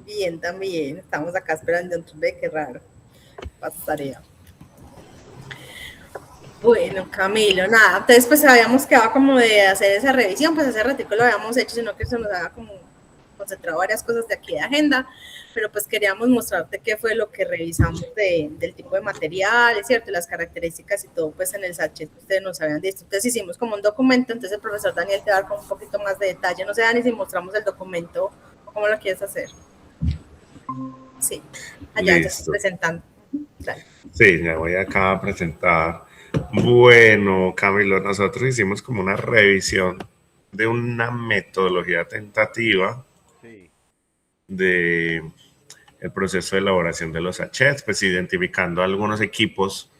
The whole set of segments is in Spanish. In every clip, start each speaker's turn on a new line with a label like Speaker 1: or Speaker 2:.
Speaker 1: Bien, también. Estamos acá esperando un ve qué raro. Pasa tarea. Bueno, Camilo, nada. Entonces, pues habíamos quedado como de hacer esa revisión, pues hace ratito lo habíamos hecho, sino que se nos había como concentrado varias cosas de aquí de agenda, pero pues queríamos mostrarte qué fue lo que revisamos del tipo de materiales, ¿cierto? Las características y todo, pues en el sachet que ustedes nos habían visto. Entonces hicimos como un documento, entonces el profesor Daniel te va a dar como un poquito más de detalle. No sé, Dani, si mostramos el documento o cómo lo quieres hacer. Sí, allá ya estoy
Speaker 2: Listo.
Speaker 1: presentando. Dale.
Speaker 2: Sí, ya voy acá a presentar. Bueno, Camilo, nosotros hicimos como una revisión de una metodología tentativa
Speaker 3: Sí,
Speaker 2: de el proceso de elaboración de los sachets, pues identificando algunos equipos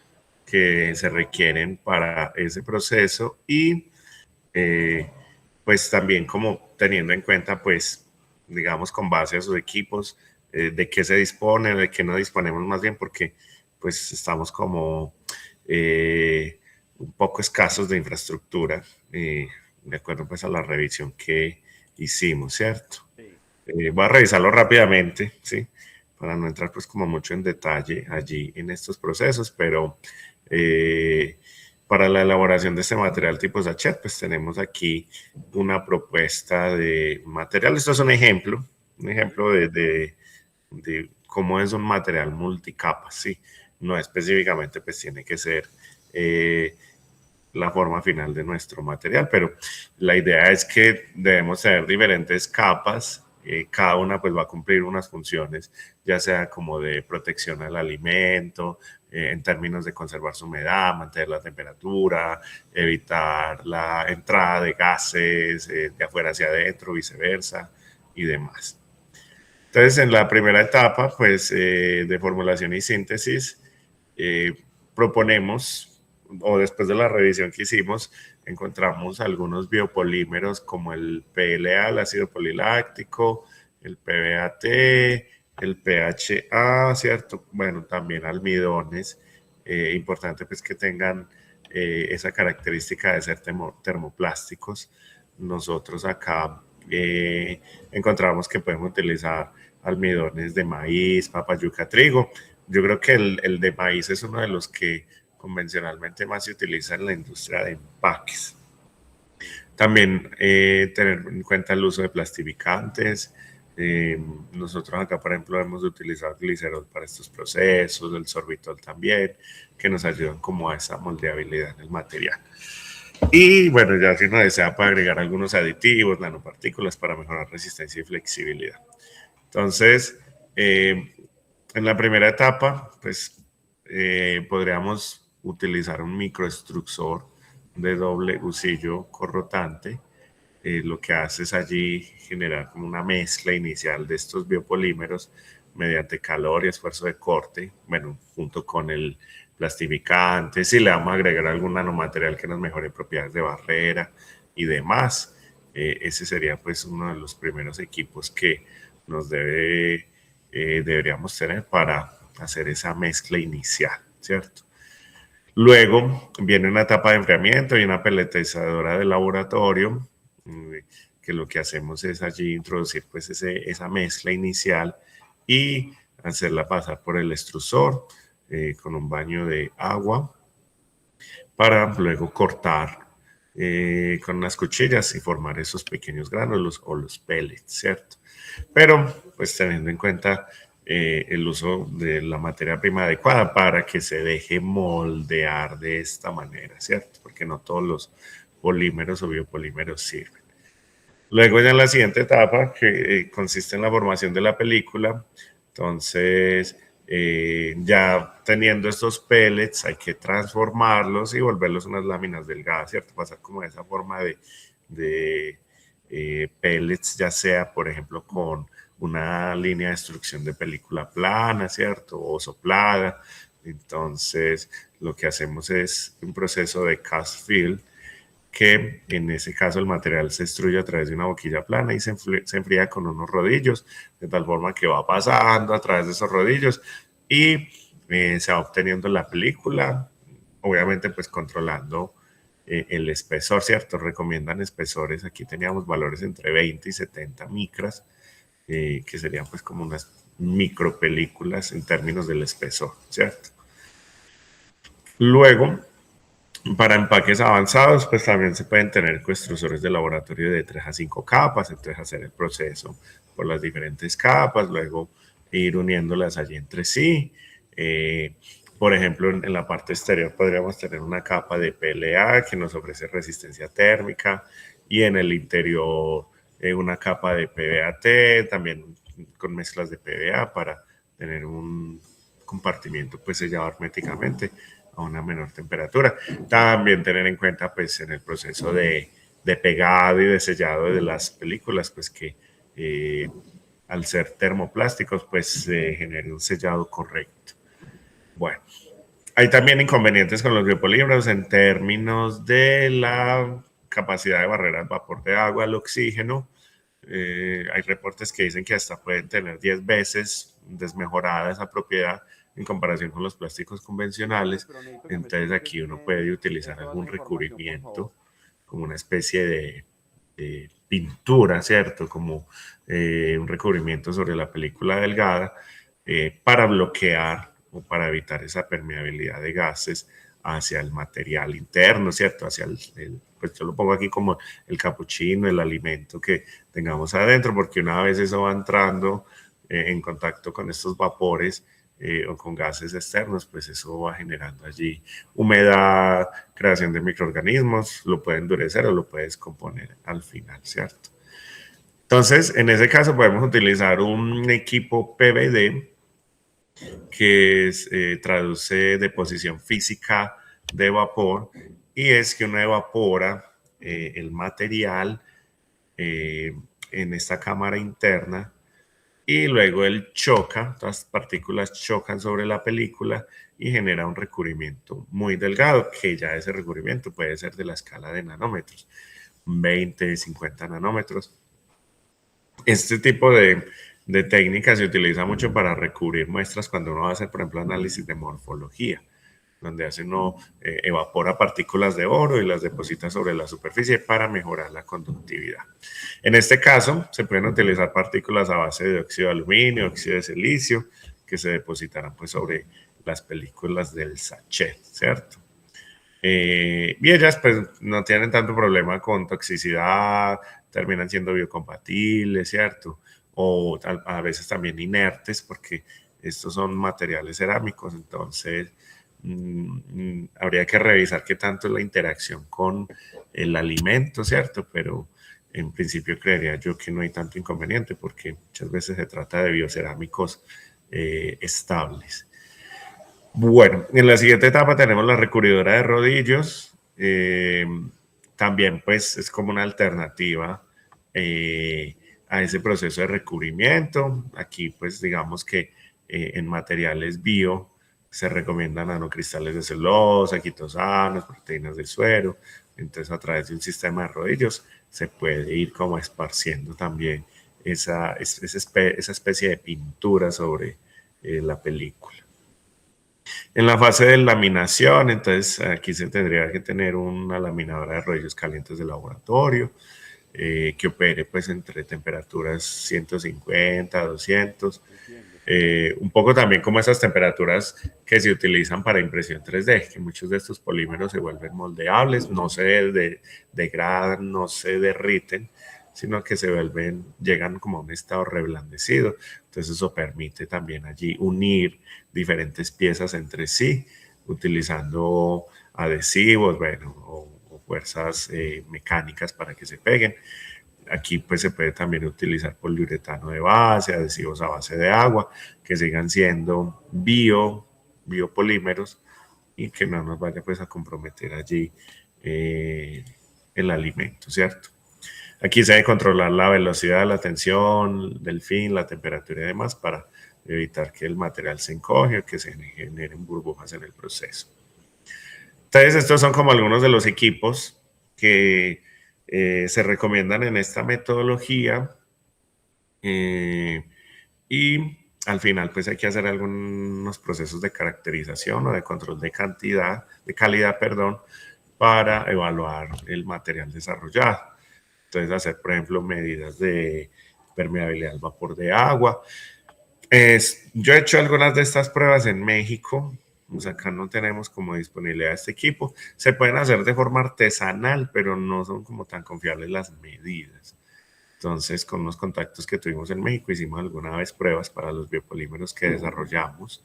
Speaker 2: que se requieren para ese proceso y eh, pues también como teniendo en cuenta, pues, digamos, con base a sus equipos, de qué se dispone, de qué no disponemos más bien, porque pues estamos como un poco escasos de infraestructura, de acuerdo pues a la revisión que hicimos, ¿cierto?
Speaker 3: sí.
Speaker 2: Voy a revisarlo rápidamente, ¿sí? Para no entrar pues como mucho en detalle allí en estos procesos, pero eh, para la elaboración de este material tipo sachet, pues tenemos aquí una propuesta de material. Esto es un ejemplo de cómo es un material multicapa, ¿sí? No específicamente pues tiene que ser la forma final de nuestro material, pero la idea es que debemos tener diferentes capas, cada una pues va a cumplir unas funciones, ya sea como de protección al alimento, en términos de conservar su humedad, mantener la temperatura, evitar la entrada de gases de afuera hacia adentro, viceversa y demás. Entonces, en la primera etapa, pues, de formulación y síntesis, eh, proponemos, o después de la revisión que hicimos, encontramos algunos biopolímeros como el PLA, el ácido poliláctico, el PBAT, el PHA, ¿cierto? Bueno, también almidones. Importante pues que tengan esa característica de ser termoplásticos. Nosotros acá encontramos que podemos utilizar almidones de maíz, papa, yuca, trigo. Yo creo que el de maíz es uno de los que convencionalmente más se utiliza en la industria de empaques.
Speaker 3: Sí.
Speaker 2: También tener en cuenta el uso de plastificantes. Nosotros acá, por ejemplo, hemos utilizado glicerol para estos procesos, el sorbitol también, que nos ayudan como a esa moldeabilidad en el material. Y bueno, ya si uno desea puede agregar algunos aditivos, nanopartículas para mejorar resistencia y flexibilidad. Entonces, en la primera etapa, pues podríamos utilizar un microextrusor de doble husillo corrotante. Lo que hace es allí generar como una mezcla inicial de estos biopolímeros mediante calor y esfuerzo de corte, bueno, junto con el plastificante, si le vamos a agregar algún nanomaterial que nos mejore propiedades de barrera y demás. Ese sería pues uno de los primeros equipos que nos deberíamos tener para hacer esa mezcla inicial, ¿cierto? Luego viene una etapa de enfriamiento y una peletizadora de laboratorio, que lo que hacemos es allí introducir pues esa mezcla inicial y hacerla pasar por el extrusor con un baño de agua para luego cortar con unas cuchillas y formar esos pequeños gránulos o los pellets, ¿cierto? Pero pues teniendo en cuenta el uso de la materia prima adecuada para que se deje moldear de esta manera, ¿cierto? Porque no todos los polímeros o biopolímeros sirven. Luego ya en la siguiente etapa, que consiste en la formación de la película, entonces ya teniendo estos pellets hay que transformarlos y volverlos unas láminas delgadas, ¿cierto? Pasar como de esa forma de pellets, ya sea, por ejemplo, con una línea de extrusión de película plana, ¿cierto? O soplada. Entonces, lo que hacemos es un proceso de cast fill, que en ese caso el material se extruye a través de una boquilla plana y se enfría con unos rodillos, de tal forma que va pasando a través de esos rodillos y se va obteniendo la película, obviamente pues controlando el espesor, ¿cierto? Recomiendan espesores, aquí teníamos valores entre 20 y 70 micras, que serían pues como unas micropelículas en términos del espesor, ¿cierto? Luego, para empaques avanzados, pues también se pueden tener extrusores de laboratorio de 3 a 5 capas, entonces hacer el proceso por las diferentes capas, luego ir uniéndolas allí entre sí. Por ejemplo, en la parte exterior podríamos tener una capa de PLA que nos ofrece resistencia térmica y en el interior una capa de PBAT, también con mezclas de PBA para tener un compartimiento pues sellado herméticamente a una menor temperatura. También tener en cuenta pues en el proceso de pegado y de sellado de las películas pues que al ser termoplásticos pues genere un sellado correcto. Bueno, hay también inconvenientes con los biopolímeros en términos de la capacidad de barrera al vapor de agua, al oxígeno. Hay reportes que dicen que hasta pueden tener 10 veces desmejorada esa propiedad en comparación con los plásticos convencionales. Entonces aquí uno puede utilizar algún recubrimiento como una especie de pintura, ¿cierto? Como un recubrimiento sobre la película delgada para bloquear o para evitar esa permeabilidad de gases hacia el material interno, ¿cierto? Hacia pues yo lo pongo aquí como el capuchino, el alimento que tengamos adentro, porque una vez eso va entrando en contacto con estos vapores o con gases externos, pues eso va generando allí humedad, creación de microorganismos, lo puede endurecer o lo puede descomponer al final, ¿cierto? Entonces, en ese caso podemos utilizar un equipo PVD que traduce deposición física de vapor y es que uno evapora el material en esta cámara interna y luego él choca, las partículas chocan sobre la película y genera un recubrimiento muy delgado, que ya ese recubrimiento puede ser de la escala de nanómetros, 20, 50 nanómetros. Este tipo de técnica se utiliza mucho para recubrir muestras cuando uno va a hacer, por ejemplo, análisis de morfología, donde evapora partículas de oro y las deposita sobre la superficie para mejorar la conductividad. En este caso, se pueden utilizar partículas a base de óxido de aluminio, óxido de silicio, que se depositarán pues sobre las películas del sachet, ¿cierto? Y ellas pues no tienen tanto problema con toxicidad, terminan siendo biocompatibles, ¿cierto? O a veces también inertes porque estos son materiales cerámicos, entonces habría que revisar qué tanto es la interacción con el alimento, ¿cierto? Pero en principio creería yo que no hay tanto inconveniente porque muchas veces se trata de biocerámicos estables. Bueno, en la siguiente etapa tenemos la recubridora de rodillos. También pues es como una alternativa a ese proceso de recubrimiento. Aquí pues digamos que en materiales bio se recomiendan nanocristales de celulosa, quitosanos, proteínas del suero. Entonces a través de un sistema de rodillos se puede ir como esparciendo también esa especie de pintura sobre la película. En la fase de laminación, entonces aquí se tendría que tener una laminadora de rodillos calientes de laboratorio que opere pues entre temperaturas 150, 200, un poco también como esas temperaturas que se utilizan para impresión 3D, que muchos de estos polímeros se vuelven moldeables, no se degradan, no se derriten, sino que llegan como a un estado reblandecido. Entonces eso permite también allí unir diferentes piezas entre sí, utilizando adhesivos, bueno, o fuerzas mecánicas para que se peguen. Aquí pues se puede también utilizar poliuretano de base, adhesivos a base de agua, que sigan siendo biopolímeros y que no nos vaya pues a comprometer allí el alimento, ¿cierto? Aquí se debe controlar la velocidad, la tensión del fin, la temperatura y demás para evitar que el material se encoge o que se generen burbujas en el proceso. Entonces, estos son como algunos de los equipos que se recomiendan en esta metodología y al final pues hay que hacer algunos procesos de caracterización o de control de calidad, perdón, para evaluar el material desarrollado. Entonces hacer, por ejemplo, medidas de permeabilidad al vapor de agua. Yo he hecho algunas de estas pruebas en México, pues acá no tenemos como disponibilidad de este equipo. Se pueden hacer de forma artesanal, pero no son como tan confiables las medidas. Entonces, con unos contactos que tuvimos en México, hicimos alguna vez pruebas para los biopolímeros que desarrollamos.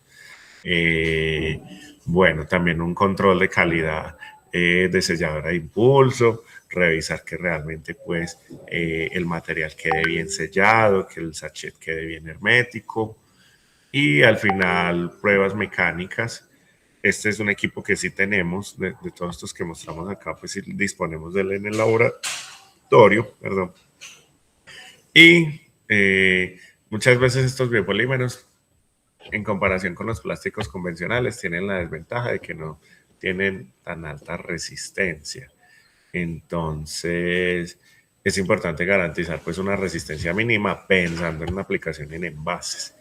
Speaker 2: Eh, bueno, también un control de calidad de selladora de impulso, revisar que realmente pues el material quede bien sellado, que el sachet quede bien hermético y al final pruebas mecánicas. Este es un equipo que sí tenemos, de todos estos que mostramos acá, pues sí disponemos de él en el laboratorio, perdón. Y muchas veces estos biopolímeros, en comparación con los plásticos convencionales, tienen la desventaja de que no tienen tan alta resistencia. Entonces, es importante garantizar pues una resistencia mínima pensando en una aplicación en envases.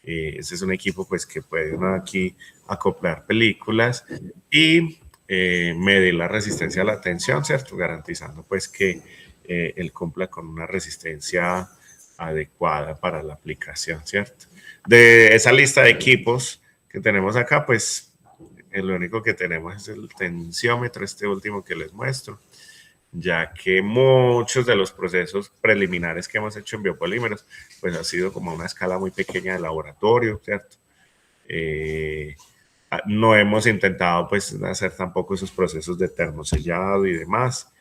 Speaker 2: Este es un equipo pues que puede uno aquí acoplar películas y medir la resistencia a la tensión, ¿cierto? Garantizando pues que él cumpla con una resistencia adecuada para la aplicación, ¿cierto? De esa lista de equipos que tenemos acá, pues lo único que tenemos es el tensiómetro, este último que les muestro, ya que muchos de los procesos preliminares que hemos hecho en biopolímeros, pues ha sido como a una escala muy pequeña de laboratorio, ¿cierto? Eh, no hemos intentado pues hacer tampoco esos procesos de termosellado y demás.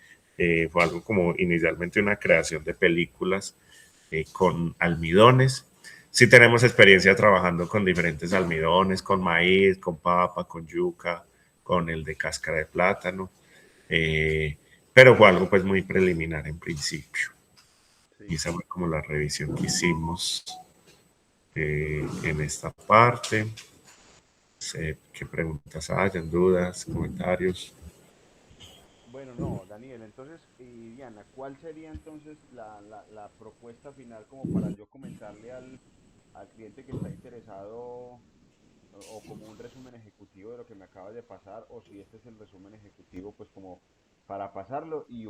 Speaker 2: Fue algo como inicialmente una creación de películas con almidones. Sí tenemos experiencia trabajando con diferentes almidones, con maíz, con papa, con yuca, con el de cáscara de plátano, eh, pero fue algo pues muy preliminar en principio. Y
Speaker 3: Sí.
Speaker 2: esa fue como la revisión que hicimos en esta parte. Sé qué preguntas hayan, dudas, comentarios.
Speaker 3: Bueno, no, Daniel, entonces, y Diana, ¿cuál sería entonces la propuesta final como para yo comentarle al cliente que está interesado o como un resumen ejecutivo de lo que me acaba de pasar o si este es el resumen ejecutivo, pues como para pasarlo y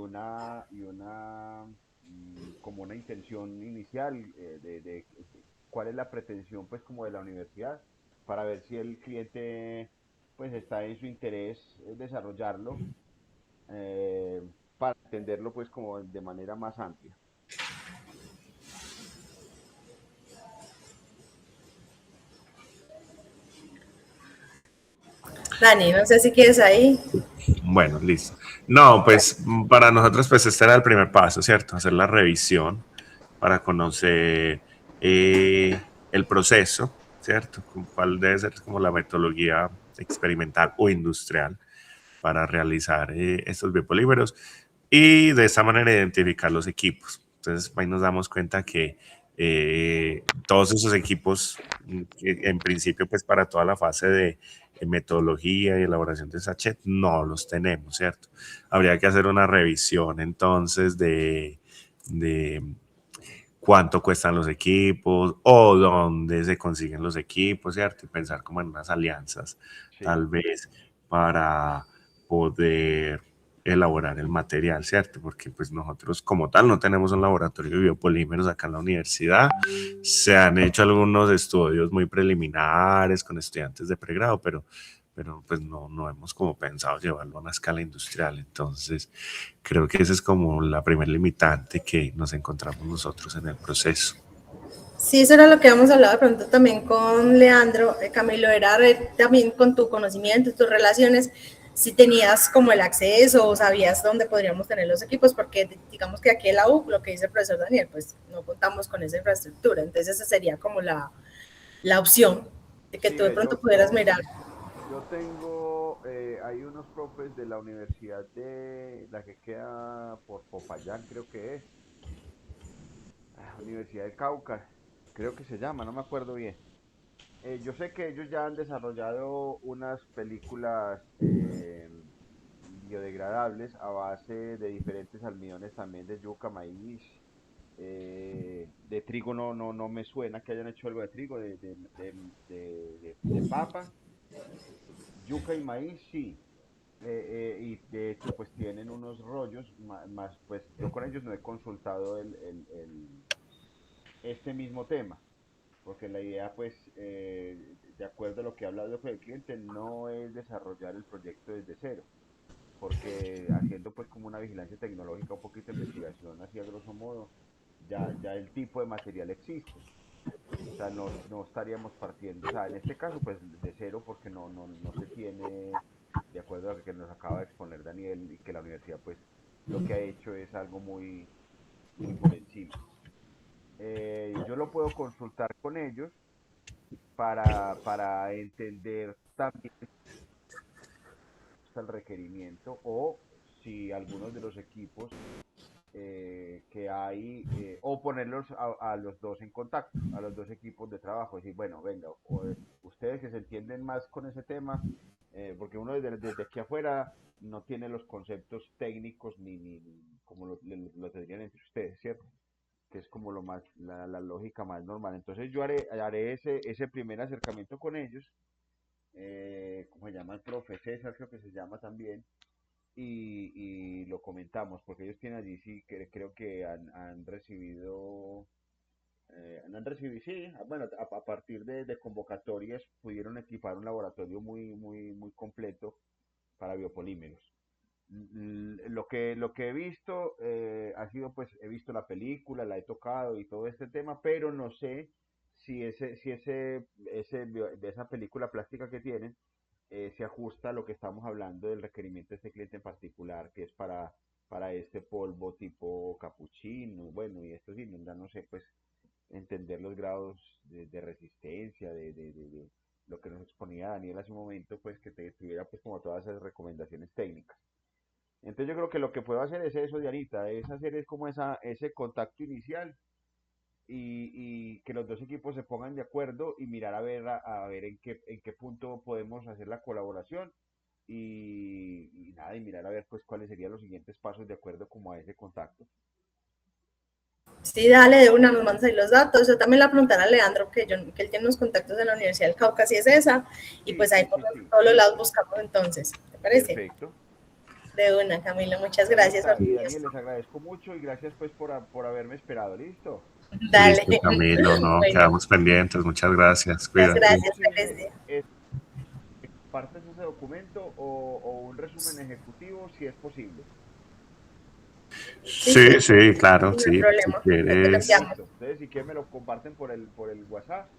Speaker 3: como una intención inicial de cuál es la pretensión pues como de la universidad para ver si el cliente pues está en su interés desarrollarlo eh, para entenderlo pues como de manera más amplia.
Speaker 1: Dani, no sé si quieres ahí.
Speaker 2: Bueno, listo. No, pues para nosotros pues este era el primer paso, ¿cierto? Hacer la revisión para conocer el proceso, ¿cierto? Cuál debe ser como la metodología experimental o industrial para realizar estos biopolímeros y de esta manera identificar los equipos. Entonces ahí nos damos cuenta que todos esos equipos, que en principio pues para toda la fase de metodología y elaboración de sachet, no los tenemos, ¿cierto? Habría que hacer una revisión entonces de cuánto cuestan los equipos o dónde se consiguen los equipos, ¿cierto? Y pensar como en unas alianzas,
Speaker 3: Sí.
Speaker 2: tal vez para poder elaborar el material, ¿cierto? Porque pues nosotros como tal no tenemos un laboratorio de biopolímeros acá en la universidad. Se han hecho algunos estudios muy preliminares con estudiantes de pregrado, pero pues no hemos como pensado llevarlo a una escala industrial. Entonces, creo que esa es como la primer limitante que nos encontramos nosotros en el proceso.
Speaker 1: Sí, eso era lo que habíamos hablado de pronto también con Leandro, Camilo, era también con tu conocimiento, tus relaciones, si tenías como el acceso o sabías dónde podríamos tener los equipos, porque digamos que aquí en la U, lo que dice el profesor Daniel, pues no contamos con esa infraestructura, entonces esa sería como la opción de que
Speaker 3: Sí,
Speaker 1: tú de
Speaker 3: ve,
Speaker 1: pronto pudieras mirar.
Speaker 3: yo tengo, hay unos profes de la universidad de la que queda por Popayán, creo que es, Universidad del Cauca, creo que se llama, no me acuerdo bien. Yo sé que ellos ya han desarrollado unas películas biodegradables a base de diferentes almidones también de yuca, maíz, de trigo no me suena que hayan hecho algo de trigo, de papa, yuca y maíz sí. Y de hecho pues tienen unos rollos más, pues yo con ellos no he consultado este mismo tema, porque la idea, pues, de acuerdo a lo que ha hablado con el cliente, no es desarrollar el proyecto desde cero, porque haciendo pues como una vigilancia tecnológica, un poquito de investigación, así a grosso modo, ya el tipo de material existe. O sea, no estaríamos partiendo, o sea, en este caso, pues de cero, porque no se tiene, de acuerdo a lo que nos acaba de exponer Daniel, y que la universidad, pues, lo que ha hecho es algo muy por encima. Yo lo puedo consultar con ellos para entender también el requerimiento o si algunos de los equipos que hay, o ponerlos a los dos en contacto, a los dos equipos de trabajo, decir, bueno, venga, ustedes que se entienden más con ese tema, porque uno desde aquí afuera no tiene los conceptos técnicos ni como lo tendrían entre ustedes, ¿cierto? Que es como lo más, la lógica más normal. Entonces yo haré ese primer acercamiento con ellos, ¿cómo se llama? El profe César, creo que se llama también, y lo comentamos, porque ellos tienen allí, sí, que creo que han recibido, sí, bueno, a partir de convocatorias pudieron equipar un laboratorio muy completo para biopolímeros. Lo que he visto ha sido, pues, he visto la película, la he tocado y todo este tema, pero no sé de esa película plástica que tienen se ajusta a lo que estamos hablando del requerimiento de este cliente en particular, que es para este polvo tipo capuchino, bueno, y esto sí, no sé, pues, entender los grados de resistencia, de lo que nos exponía Daniel hace un momento, pues, que te tuviera, pues, como todas esas recomendaciones técnicas. Entonces yo creo que lo que puedo hacer es eso, Dianita, es hacer es como ese contacto inicial y que los dos equipos se pongan de acuerdo y mirar a ver en qué punto podemos hacer la colaboración y nada, y mirar a ver pues cuáles serían los siguientes pasos de acuerdo como a ese contacto.
Speaker 1: Sí, dale, de una, nos mandas ahí los datos. Yo también le preguntaré a Leandro, que él tiene unos contactos en la Universidad del Cauca, si es esa, y
Speaker 3: Sí,
Speaker 1: pues ahí
Speaker 3: sí,
Speaker 1: por
Speaker 3: sí, sí.
Speaker 1: todos los lados buscamos entonces. ¿Te parece?
Speaker 3: Perfecto.
Speaker 1: De una, Camilo, muchas gracias.
Speaker 3: Dianita y Daniel, les agradezco mucho y gracias pues por haberme esperado. ¿Listo?
Speaker 1: Dale.
Speaker 2: Listo, Camilo, no,
Speaker 1: Bueno,
Speaker 2: quedamos pendientes. Muchas gracias.
Speaker 1: muchas
Speaker 2: Cuídate.
Speaker 3: ¿Es
Speaker 1: gracias,
Speaker 3: posible
Speaker 1: feliz día.
Speaker 3: partes ese documento o un resumen ejecutivo si es posible?
Speaker 1: Sí, sí,
Speaker 2: Sí, sí, claro,
Speaker 1: no hay
Speaker 2: sí. Si
Speaker 1: problema. Ahí te lo
Speaker 2: quieres.
Speaker 1: enviamos.
Speaker 3: Listo. Entonces, si quieren me lo comparten por el WhatsApp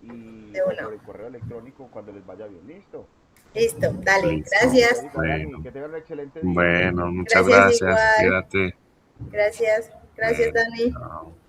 Speaker 1: De
Speaker 3: o
Speaker 1: una.
Speaker 3: por el correo electrónico cuando les vaya bien. Listo.
Speaker 1: Listo, dale.
Speaker 2: Listo.
Speaker 1: Gracias.
Speaker 3: Oiga, Dani,
Speaker 2: Bueno,
Speaker 3: que tengan un excelente día.
Speaker 2: bueno, muchas
Speaker 1: Gracias
Speaker 2: gracias.
Speaker 1: igual.
Speaker 2: Cuídate.
Speaker 1: Gracias. Gracias,
Speaker 2: Bueno,
Speaker 1: Dani.
Speaker 2: chao.